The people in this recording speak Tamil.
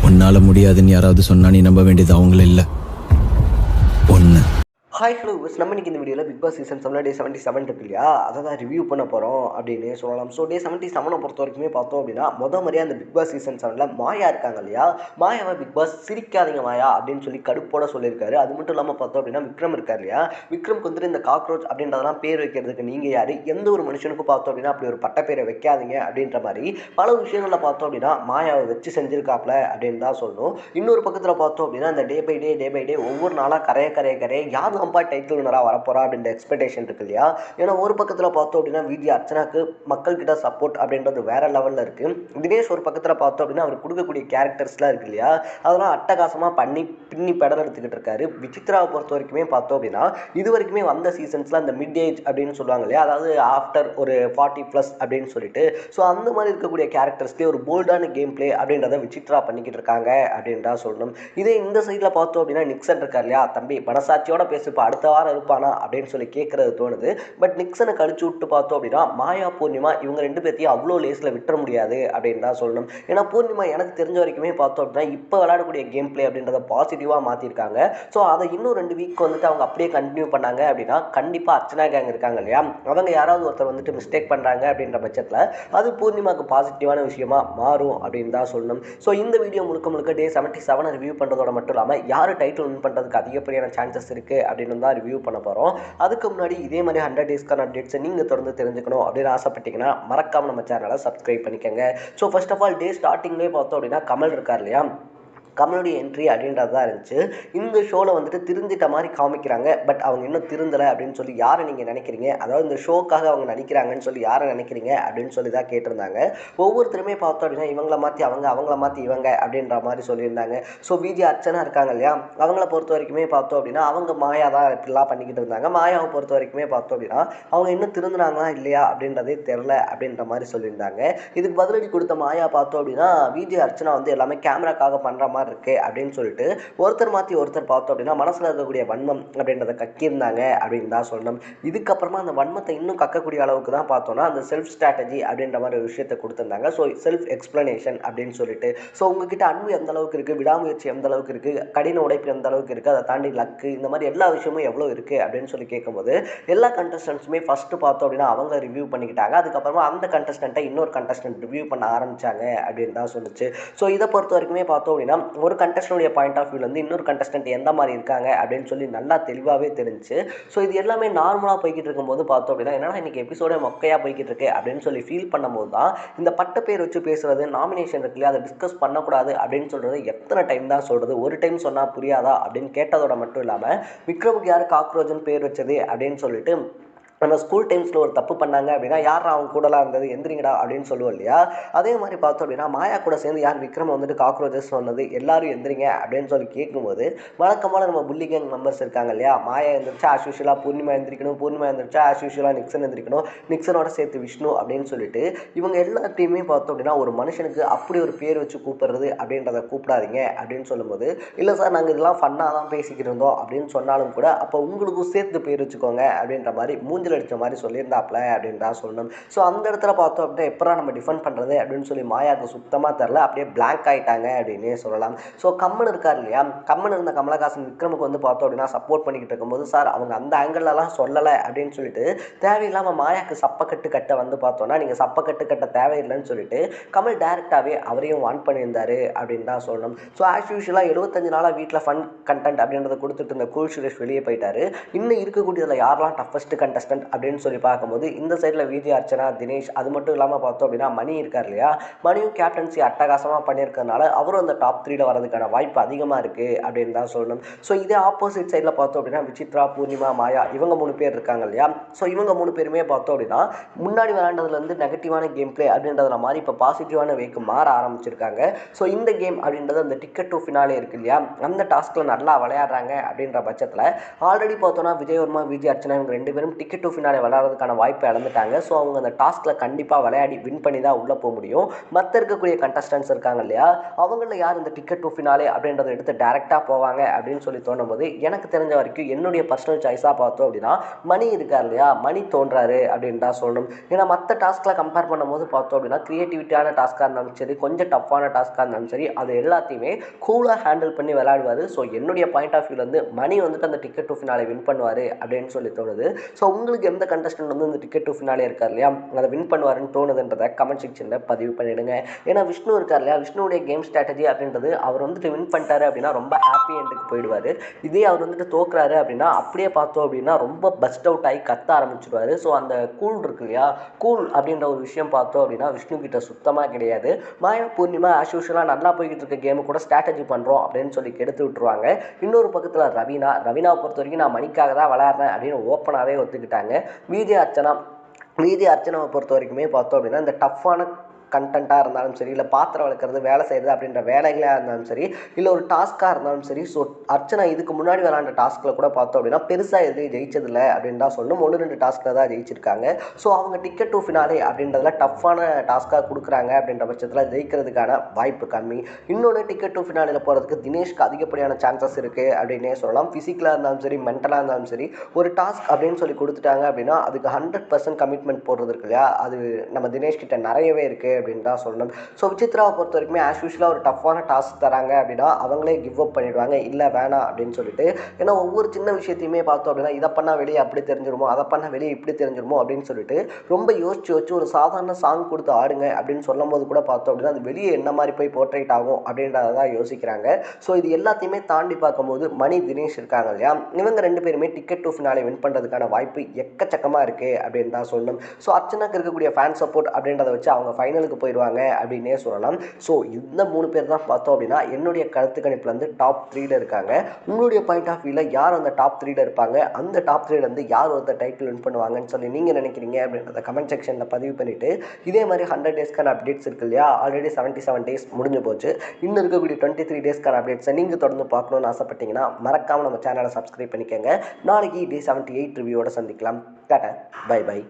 உன்னால முடியாதுன்னு யாராவது சொன்னா நீ நம்ப வேண்டியது அவங்கள இல்லை, ஒன்று. ஹாய் ஹலோ நம்ம இன்னைக்கு இந்த வீடியோவில் பிக் பாஸ் சீசன் 7 டே 77 இருக்கு இல்லையா, அதை தான் ரிவ்யூ பண்ண போகிறோம் அப்படின்னு சொல்லலாம். ஸோ டே 77 பொறுத்த வரைக்குமே பார்த்தோம் அப்படின்னா முறையாக அந்த பிக் பாஸ் சீசன் 7 மாயா இருக்காங்க இல்லையா, மாயாவை பிக் பாஸ் சிரிக்காதீங்க மாயா அப்படின்னு சொல்லி கடுப்போட சொல்லியிருக்காரு. அது மட்டும் இல்லாமல் பார்த்தோம் அப்படின்னா விக்ரம் இருக்கார் இல்லையா, விக்ரம்க்கு வந்துட்டு இந்த காக்ரோச் அப்படின்றதெல்லாம் பேர் வைக்கிறதுக்கு நீங்கள் யார், எந்த ஒரு மனுஷனுக்கும் பார்த்தோம் அப்படின்னா அப்படி ஒரு பட்ட பேரை வைக்காதீங்க அப்படின்ற மாதிரி பல விஷயங்களில் பார்த்தோம் அப்படின்னா மாயாவை வச்சு செஞ்சிருக்காப்ல அப்படின்னு தான் சொல்லணும். இன்னொரு பக்கத்தில் பார்த்தோம் அப்படின்னா இந்த டே பை டே ஒவ்வொரு நாளாக கரைய யார் அம்பா டைட்டில் வினராக வரப்போறா அப்படின்ற எக்ஸ்பெக்டேஷன் இருக்கு இல்லையா. ஏன்னா ஒரு பக்கத்தில் பார்த்தோம் அப்படின்னா விஜய் அர்ச்சனாக்கு மக்கள் கிட்ட சப்போர்ட் அப்படின்றது வேற லெவலில் இருக்கு. தினேஷ் ஒரு பக்கத்தில் பார்த்தோம் அப்படின்னா அவர் கொடுக்கக்கூடிய கேரக்டர்ஸ்லாம் இருக்கு இல்லையா, அதெல்லாம் அட்டகாசமாக பண்ணி பின்னி பெடல் எடுத்துக்கிட்டு இருக்காரு. விசித்ராவை பொறுத்த வரைக்குமே பார்த்தோம் அப்படின்னா இது வரைக்குமே வந்த சீசன்ஸ்ல அந்த மிட் ஏஜ் அப்படின்னு சொல்லுவாங்க இல்லையா, அதாவது ஆஃப்டர் ஒரு 40+ அப்படின்னு சொல்லிட்டு, ஸோ அந்த மாதிரி இருக்கக்கூடிய கேரக்டர்ஸ்லேயே ஒரு போல்டான கேம் பிளே அப்படின்றத விசித்ரா பண்ணிக்கிட்டு இருக்காங்க அப்படின்றா சொல்லணும். இதே இந்த சைடில் பார்த்தோம் அப்படின்னா நிக்சன் இருக்கார் இல்லையா, தம்பி மனசாட்சியோட பேசுப்பா, அடுத்த வாரம் இருப்பானா அப்படின்னு சொல்லி கேட்கறது தோணுது. பட் நிக்சனை கழிச்சு விட்டு பார்த்தோம் அப்படின்னா மாயா பூர்ணிமா இவங்க ரெண்டு பேர்த்தையும் அவ்வளோ லேஸில் விட்டுற முடியாது அப்படின்னு தான் சொல்லணும். ஏன்னா பூர்ணிமா எனக்கு தெரிஞ்ச வரைக்குமே பார்த்தோம் அப்படின்னா இப்போ விளையாடக்கூடிய கேம் பிளே அப்படின்றத பாசிட்டிவாக மாற்றிருக்காங்க. ஸோ அதை இன்னும் 2 வீக் வந்துட்டு அவங்க அப்படியே கண்டினியூ பண்ணாங்க அப்படின்னா கண்டிப்பாக அர்ச்சனா கேங் இருக்காங்க இல்லையா, அவங்க யாராவது ஒருத்தர் வந்துட்டு மிஸ்டேக் பண்ணுறாங்க அப்படின்ற பட்சத்தில் அது பூர்ணிமாவுக்கு பாசிட்டிவான விஷயமா மாறும் அப்படின்னு தான் சொல்லணும். ஸோ இந்த வீடியோ முழுக்க டே 77 ரிவ்யூ பண்ணுறதோட மட்டும் இல்லாமல் யார் டைட்டில் வின் பண்ணுறதுக்கு அதிகப்படியான சான்சஸ் இருக்குது அப்படின்னு தான் ரிவ்யூ பண்ண போகிறோம். அதுக்கு முன்னாடி இதே மாதிரி 100 டேஸ்க்கான அப்டேட்ஸை நீங்கள் தொடர்ந்து தெரிஞ்சுக்கணும் அப்படின்னு ஆசைப்பட்டீங்கன்னா மறக்காமல் நம்ம சேனலை சப்ஸ்கிரைப் பண்ணிக்கோங்க. So first of all day ஸ்டார்டிங்லேயே பார்த்தோம் அப்படின்னா கமல் இருக்கார் இல்லையா, கமலுடைய என்ட்ரி அப்படின்றது தான் இருந்துச்சு. இந்த ஷோவில் வந்துட்டு திருந்திட்ட மாதிரி காமிக்கிறாங்க. பட் அவங்க இன்னும் திருந்தலை அப்படின்னு சொல்லி யாரை நீங்கள் நினைக்கிறீங்க, அதாவது இந்த ஷோக்காக அவங்க நடிக்கிறாங்கன்னு சொல்லி யாரை நினைக்கிறீங்க அப்படின்னு சொல்லி தான் கேட்டிருந்தாங்க. ஒவ்வொருத்தருமே பார்த்தோம் அப்படின்னா இவங்கள மாற்றி அவங்கள மாற்றி இவங்க அப்படின்ற மாதிரி சொல்லியிருந்தாங்க. ஸோ விஜய் அர்ச்சனா இருக்காங்க இல்லையா, அவங்கள பொறுத்த வரைக்குமே பார்த்தோம் அப்படின்னா அவங்க மாயா தான் இப்படிலாம் பண்ணிக்கிட்டு இருந்தாங்க. மாயாவை பொறுத்த வரைக்குமே பார்த்தோம் அப்படின்னா அவங்க இன்னும் திருந்தினாங்களா இல்லையா அப்படின்றதே தெரில அப்படின்ற மாதிரி சொல்லியிருந்தாங்க. இதுக்கு பதிலடி கொடுத்த மாயா பார்த்தோம் அப்படின்னா விஜய் அர்ச்சனா வந்து எல்லாமே கேமராக்காக பண்ணுற மாதிரி இருக்கு அப்படின்னு சொல்லிட்டு ஒருத்தர் மாற்றி ஒருத்தர் பார்த்தோம் அப்படின்னா மனசில் இருக்கக்கூடிய வன்மம் அப்படின்றத கக்கியிருந்தாங்க அப்படின்னு தான் சொல்லணும். இதுக்கப்புறமா அந்த வன்மத்தை இன்னும் கக்கக்கூடிய அளவுக்கு தான் பார்த்தோம்னா அந்த செல்ஃப் ஸ்ட்ராட்டஜி அப்படின்ற மாதிரி ஒரு விஷயத்தை கொடுத்துருந்தாங்க. ஸோ செல்ஃப் எக்ஸ்பிளனேஷன் அப்படின்னு சொல்லிட்டு, ஸோ உங்ககிட்ட அன்பு எந்த அளவுக்கு இருக்குது, விடாமுயற்சி எந்த அளவுக்கு இருக்குது, கடின உழைப்பு எந்த அளவுக்கு இருக்குது, அதை தாண்டி லக்கு, இந்த மாதிரி எல்லா விஷயமும் எவ்வளோ இருக்குது அப்படின்னு சொல்லி கேட்கும்போது எல்லா கண்டஸ்டன்ஸுமே ஃபஸ்ட்டு பார்த்தோம் அப்படின்னா அவங்க ரிவ்யூ பண்ணிக்கிட்டாங்க. அதுக்கப்புறமா அந்த கண்டஸ்டண்ட்டை இன்னொரு கண்டஸ்டன்ட் ரிவ்யூ பண்ண ஆரம்பித்தாங்க அப்படின்னு தான் சொல்லிச்சு. ஸோ இதை பொறுத்த வரைக்குமே பார்த்தோம் அப்படின்னா ஒரு கண்டஸ்டனுடைய பாயிண்ட் ஆஃப் வியூலேருந்து இன்னொரு கண்டஸ்டன்ட் எந்த மாதிரி இருக்காங்க அப்படின்னு சொல்லி நல்லா தெளிவாகவே தெரிஞ்சு. ஸோ இது எல்லாமே நார்மலாக போய்கிட்டு இருக்கும்போது பார்த்தோம் அப்படின்னா என்னன்னா இன்றைக்கி எபிசோட மொக்கையாக போய்கிட்டு இருக்கு அப்படின்னு சொல்லி ஃபீல் பண்ணும்போது தான் இந்த பட்ட பேர் வச்சு பேசுறது, நாமினேஷன் இருக்கு இல்லையா, அதை டிஸ்கஸ் பண்ணக்கூடாது அப்படின்னு சொல்கிறது எத்தனை டைம் தான் சொல்கிறது, ஒரு டைம் சொன்னால் புரியாதா அப்படின்னு கேட்டதோட மட்டும் இல்லாமல் விக்ரமுக்கு யார் காக்ரோஜன் பேர் வச்சது அப்படின்னு சொல்லிட்டு நம்ம ஸ்கூல் டைம்ஸில் ஒரு தப்பு பண்ணாங்க அப்படின்னா யார் அவங்க கூடலாம் இருந்தது எந்திரிங்கடா அப்படின்னு சொல்லுவோம் இல்லையா, அதே மாதிரி பார்த்தோம் அப்படின்னா மாயா கூட சேர்ந்து யார் விக்ரம் வந்துட்டு காக்ரோச்சஸ் சொன்னது எல்லாரும் எந்திரிங்க அப்படின்னு சொல்லி கேட்கும்போது வழக்கமான நம்ம புள்ளி கேங் மெம்பர்ஸ் இருக்காங்க இல்லையா, மாயா எந்திரிச்சா ஆஸ் யூஷுவலாக பூர்ணிமா எந்திரிக்கணும், பூர்ணிமா எந்திரிச்சா ஆஸ் யூஷுவலாக நிக்சன் எந்திரிக்கணும், நிக்சனோட சேர்த்து விஷ்ணு அப்படின்னு சொல்லிட்டு இவங்க எல்லாத்தையுமே பார்த்தோம் அப்படின்னா ஒரு மனுஷனுக்கு அப்படி ஒரு பேர் வச்சு கூப்பிடுறது அப்படின்றத கூப்பிடாதீங்க அப்படின்னு சொல்லும்போது இல்லை சார் நாங்கள் இதெல்லாம் ஃபன்னாக தான் பேசிக்கிட்டு இருந்தோம் அப்படின்னு சொன்னாலும் கூட அப்போ உங்களுக்கும் சேர்த்து பேர் வச்சுக்கோங்க அப்படின்ற மாதிரி மூஞ்சி அடித்த மாதிரி சொல்லியிருந்தாப்ல அப்படின்னு தான் சொல்லணும். ஸோ அந்த இடத்துல பார்த்தோம் அப்படின்னா எப்படா நம்ம டிஃபெண்ட் பண்ணுறது அப்படின்னு சொல்லி மாயாவுக்கு சுத்தமாக தெரில, அப்படியே பிளாங்க் ஆகிட்டாங்க அப்படின்னே சொல்லலாம். ஸோ கம்மன் இருக்கார் இல்லையா, கம்மன் இருந்த கமலஹாசன் விக்ரமுக்கு வந்து பார்த்தோம் அப்படின்னா சப்போர்ட் பண்ணிக்கிட்டு இருக்கும்போது சார் அவங்க அந்த ஆங்கிள்லாம் சொல்லலை அப்படின்னு சொல்லிட்டு தேவையில்லாமல் மாயாவுக்கு சப்பக்கட்டு கட்ட வந்து பார்த்தோன்னா நீங்கள் சப்பக்கட்டு கட்ட தேவையில்லைன்னு சொல்லிட்டு கமல் டைரெக்டாகவே அவரையும் வான் பண்ணியிருந்தாரு அப்படின்னு தான் சொல்லணும். ஸோ ஆஸ் யூஷுவலாக 75 நாளாக வீட்டில் ஃபன் கண்டென்ட் அப்படின்றத கொடுத்துட்டு இருந்த கூல் சுரேஷ் வெளியே போயிட்டாரு. இன்னும் இருக்கக்கூடியதில் யாரெல்லாம் டஃபஸ்ட் கண்டஸ்டன்ட் அப்படின்னு சொல்லி பார்க்கும்போது இந்த சைடில் விஜய் அர்ச்சனா தினேஷ், அது மட்டும் இல்லாமல் பார்த்தோம் அப்படின்னா மணி இருக்கார் இல்லையா, மணியும் கேப்டன்சி அட்டகாசமாக பண்ணியிருக்கிறதுனால அவரும் அந்த டாப் 3 வரதுக்கான வாய்ப்பு அதிகமாக இருக்குது அப்படின்னு தான் சொல்லணும். ஸோ இதே ஆப்போசிட் சைடில் பார்த்தோம் அப்படின்னா விசித்ரா, பூர்ணிமா, மாயா இவங்க 3 பேர் இருக்காங்க இல்லையா. ஸோ இவங்க 3 பேருமே பார்த்தோம் அப்படின்னா முன்னாடி விளையாண்டதுலேருந்து நெகட்டிவான கேம் பிளே அப்படின்றதுல மாதிரி இப்போ பாசிட்டிவான வேக்கு மாற ஆரம்பிச்சிருக்காங்க. ஸோ இந்த கேம் அப்படின்றது அந்த டிக்கெட் டு ஃபினாலே இருக்கு இல்லையா, அந்த டாஸ்கில் நல்லா விளையாடுறாங்க அப்படின்ற பட்சத்தில் ஆல்ரெடி பார்த்தோன்னா விஜயவர்மா, விஜய் அர்ச்சனா இவங்க 2 பேரும் டிக்கெட் டு டூ ஃபினாலே விளையாடுறதுக்கான வாய்ப்பை இழந்துட்டாங்க. ஸோ அவங்க அந்த டாஸ்கில் கண்டிப்பாக விளையாடி வின் பண்ணி தான் உள்ளே போக முடியும். மற்ற இருக்கக்கூடிய கண்டஸ்டன்ஸ் இருக்காங்க இல்லையா, அவங்களில் யார் இந்த டிக்கெட் டூ ஃபினாலே அப்படின்றத எடுத்து டேரெக்டாக போவாங்க அப்படின்னு சொல்லி தோணும்போது எனக்கு தெரிஞ்ச வரைக்கும் என்னுடைய பர்சனல் சாய்ஸாக பார்த்தோம் அப்படின்னா மணி இருக்கார் இல்லையா, மணி தோன்றாரு அப்படின்னு தான் சொல்லணும். ஏன்னா மற்ற டாஸ்கில் கம்பேர் பண்ணும்போது பார்த்தோம் அப்படின்னா கிரியேட்டிவிட்டியான டாஸ்க்காக இருந்தாலும் சரி, கொஞ்சம் டஃப்பான டாஸ்க்காக இருந்தாலும் சரி, அது எல்லாத்தையுமே கூலாக ஹேண்டில் பண்ணி விளையாடுவார். ஸோ என்னுடைய பாயிண்ட் ஆஃப் வியூவில் வந்து மணி வந்துட்டு அந்த டிக்கெட் டூ ஃபினாலே வின் பண்ணுவார் அப்படின்னு சொல்லி தோணுது. ஸோ உங்களுக்கு எந்த கண்டஸ்டன்ட் வந்து இந்த டிக்கெட் டூ ஃபினாலே இருக்கார் இல்லையா, அதை வின் பண்ணுவாருன்னு தோணுதுன்றதை கமெண்ட் செக்ஷனில் பதிவு பண்ணிவிடுங்க. ஏன்னா விஷ்ணு இருக்கார் இல்லையா, விஷ்ணுடைய கேம் ஸ்ட்ராட்டஜி அப்படின்றது அவர் வந்துட்டு வின் பண்ணிட்டாரு அப்படின்னா ரொம்ப ஹாப்பி எண்டுக்கு போயிடுவார். இதே அவர் வந்துட்டு தோக்குறாரு அப்படின்னா அப்படியே பார்த்தோம் அப்படின்னா ரொம்ப பஸ்ட் அவுட் ஆகி கத்த ஆரம்பிச்சிடுவார். ஸோ அந்த கூல் இருக்கு இல்லையா, கூல் அப்படின்ற ஒரு விஷயம் பார்த்தோம் அப்படின்னா விஷ்ணு கிட்ட சுத்தமாக கிடையாது. மாயா பூர்ணிமா ஆஸ் யூஷுவலாக நல்லா போய்கிட்டு இருக்க கேமு கூட ஸ்ட்ராட்டஜி பண்ணுறோம் அப்படின்னு சொல்லி கெடுத்து விட்டுருவாங்க. இன்னொரு பக்கத்தில் ரவீனாவை பொறுத்த வரைக்கும் நான் மணிக்காக தான் விளையாடுறேன் அப்படின்னு ஓப்பனாகவே ஒத்துக்கிட்டாங்க. மீதி அர்ச்சனாவை பொறுத்த வரைக்குமே பார்த்தோம் அப்படின்னா இந்த டஃப்பான கண்டென்ட்டாக இருந்தாலும் சரி, இல்லை பாத்திரம் வளர்க்குறது, வேலை செய்கிறது அப்படின்ற வேலைகளாக இருந்தாலும் சரி, இல்லை ஒரு டாஸ்க்காக இருந்தாலும் சரி, ஸோ அர்ச்சனா இதுக்கு முன்னாடி விளாண்ட டாஸ்கில் கூட பார்த்தோம் அப்படின்னா பெருசாக எதுவும் ஜெயிச்சதில்லை அப்படின்னு தான் சொல்லணும். 1-2 டாஸ்கில் தான் ஜெயிச்சிருக்காங்க. ஸோ அவங்க டிக்கெட் டூ ஃபினாலே அப்படின்றதுல டஃப்பான டாஸ்க்காக கொடுக்குறாங்க அப்படின்ற பட்சத்தில் ஜெயிக்கிறதுக்கான வாய்ப்பு கம்மி. இன்னொன்று டிக்கெட் டூ ஃபினாலில் போகிறதுக்கு தினேஷ்க்கு அதிகப்படியான சான்சஸ் இருக்குது அப்படின்னே சொல்லலாம். ஃபிசிக்கலாக இருந்தாலும் சரி, மென்டலாக இருந்தாலும் சரி, ஒரு டாஸ்க் அப்படின்னு சொல்லி கொடுத்துட்டாங்க அப்படின்னா அதுக்கு 100% கமிட்மெண்ட் போடுறது இருக்கு இல்லையா, அது நம்ம தினேஷ் கிட்ட நிறையவே இருக்குது அப்படின்னு தான் சொல்லணும். ஸோ விசித்ராவை பொறுத்த வரைக்குமே ஆஸ் யூஷுவலாக ஒரு டஃப்பான டாஸ்க் தராங்க அப்படின்னா அவங்களே கிவ் அப் பண்ணிடுவாங்க, இல்லை வேணாம் அப்படின்னு சொல்லிட்டு. ஏன்னா ஒவ்வொரு சின்ன விஷயத்தையுமே பார்த்தோம் அப்படின்னா இதை பண்ணால் வெளியே அப்படி தெரிஞ்சிருமோ, அதை பண்ணால் வெளியே இப்படி தெரிஞ்சிருமோ அப்படின்னு சொல்லிட்டு ரொம்ப யோசிச்சு ஒரு சாதாரண சாங் கொடுத்து ஆடுங்க அப்படின்னு சொல்லும் போது கூட பார்த்தோம் அப்படின்னா அது வெளியே என்ன மாதிரி போய் போர்ட்ரேட் ஆகும் அப்படின்றத தான் யோசிக்கிறாங்க. ஸோ இது எல்லாத்தையுமே தாண்டி பார்க்கும்போது மணி, தினேஷ் இருக்காங்க இல்லையா, இவங்க 2 பேருமே டிக்கெட் டூ ஃபினாலே வின் பண்ணுறதுக்கான வாய்ப்பு எக்கச்சக்கமாக இருக்குது அப்படின்னு தான் சொல்லணும். ஸோ அர்ச்சனாக்கு இருக்கக்கூடிய ஃபேன் சப்போர்ட் அப்படின்றத வச்சு அவங்க ஃபைனலுக்கு போயிடுவாங்க அப்படின்னே சொல்லலாம். ஸோ இந்த 3 பேர் தான் பார்த்தோம் அப்படின்னா என்னுடைய கருத்து கணிப்பில் வந்து டாப் 3ல இருக்காங்க. உங்களுடைய பாயிண்ட் ஆஃப் வியூவில் யார் அந்த டாப் 3ல இருப்பாங்க, அந்த டாப் 3ல இருந்து யார் ஒருத்தர் டைட்டில் வின் பண்ணுவாங்கன்னு சொல்லி நீங்கள் நினைக்கிறீங்க அப்படின்றத கமெண்ட் செக்ஷனில் பதிவு பண்ணிவிட்டு, இதே மாதிரி 100 டேஸ்க்கான அப்டேட்ஸ் இருக்கு இல்லையா, ஆல்ரெடி 77 டேஸ் முடிஞ்சு போச்சு. இன்னும் இருக்கக்கூடிய 23 டேஸ்க்கான அப்டேட்ஸை நீங்கள் தொடர்ந்து பார்க்கணுன்னு ஆசைப்பட்டீங்கன்னா மறக்காமல் நம்ம சேனலை சப்ஸ்கிரைப் பண்ணிக்கோங்க. நாளைக்கு டே 78 ரிவ்யூவோட சந்திக்கலாம். Tata, bye by.